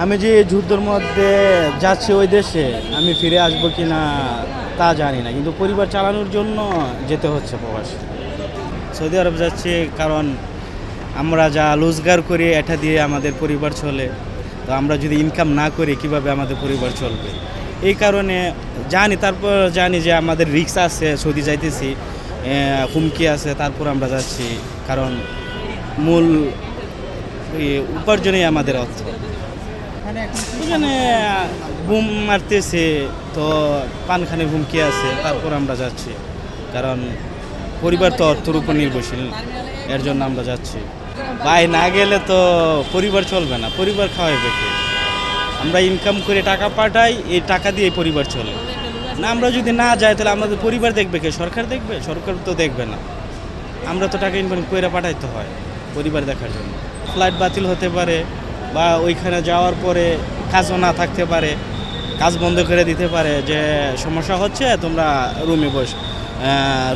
আমি যে যুদ্ধের মধ্যে যাচ্ছি ওই দেশে আমি ফিরে আসবো কি না তা জানি না, কিন্তু পরিবার চালানোর জন্য যেতে হচ্ছে প্রবাসে। সৌদি আরব যাচ্ছি কারণ আমরা যা রোজগার করি এটা দিয়ে আমাদের পরিবার চলে। তো আমরা যদি ইনকাম না করি কিভাবে আমাদের পরিবার চলবে, এই কারণে জানি। তারপর জানি যে আমাদের রিস্ক আছে, সৌদি যাইতেছি, হুমকি আছে, তারপর আমরা যাচ্ছি। কারণ মূল উপার্জনই আমাদের অর্থ। ওখানে বুম মারতেছে, তো পানখানের হুমকি আছে, তারপর আমরা যাচ্ছি। কারণ পরিবার তো অর্থের উপর নির্ভরশীল, এর জন্য আমরা যাচ্ছি। ভাই না গেলে তো পরিবার চলবে না, পরিবার খাওয়াইবে কে? আমরা ইনকাম করে টাকা পাঠাই, এই টাকা দিয়ে পরিবার চলে না। আমরা যদি না যাই তাহলে আমাদের পরিবার দেখবে কে? সরকার দেখবে? সরকার তো দেখবে না। আমরা তো টাকা ইনকাম করে পাঠাইতে হয় পরিবার দেখার জন্য। ফ্লাইট বাতিল হতে পারে, বা ওইখানে যাওয়ার পরে কাজও না থাকতে পারে, কাজ বন্ধ করে দিতে পারে, যে সমস্যা হচ্ছে তোমরা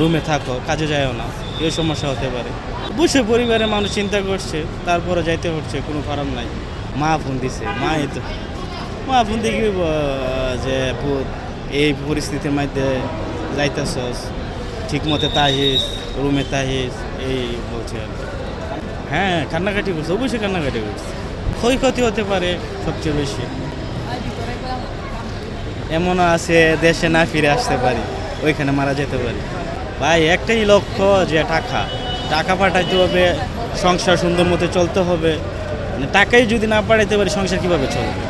রুমে থাকো, কাজে যায়ও না, এই সমস্যা হতে পারে। অবশ্যই পরিবারের মানুষ চিন্তা করছে, তারপরে যাইতে হচ্ছে, কোনো ফারাম নাই। মা ফোন দিছে, মা ফোন দেখি যে এই পরিস্থিতির মধ্যে যাইতেছস, ঠিক মতো তাহিস, রুমে তাহিস, এই বলছে আর কি। হ্যাঁ, কান্নাকাটি করছে, অবশ্যই কান্নাকাটি করছে। ক্ষয়ক্ষতি হতে পারে সবচেয়ে বেশি। এমনও আছে দেশে না ফিরে আসতে পারি, ওইখানে মারা যেতে পারি। ভাই একটাই লক্ষ্য, যে টাকা পাঠাইতে হবে, সংসার সুন্দর মতো চলতে হবে। টাকাই যদি না পাঠাইতে পারি, সংসার কীভাবে চলবে?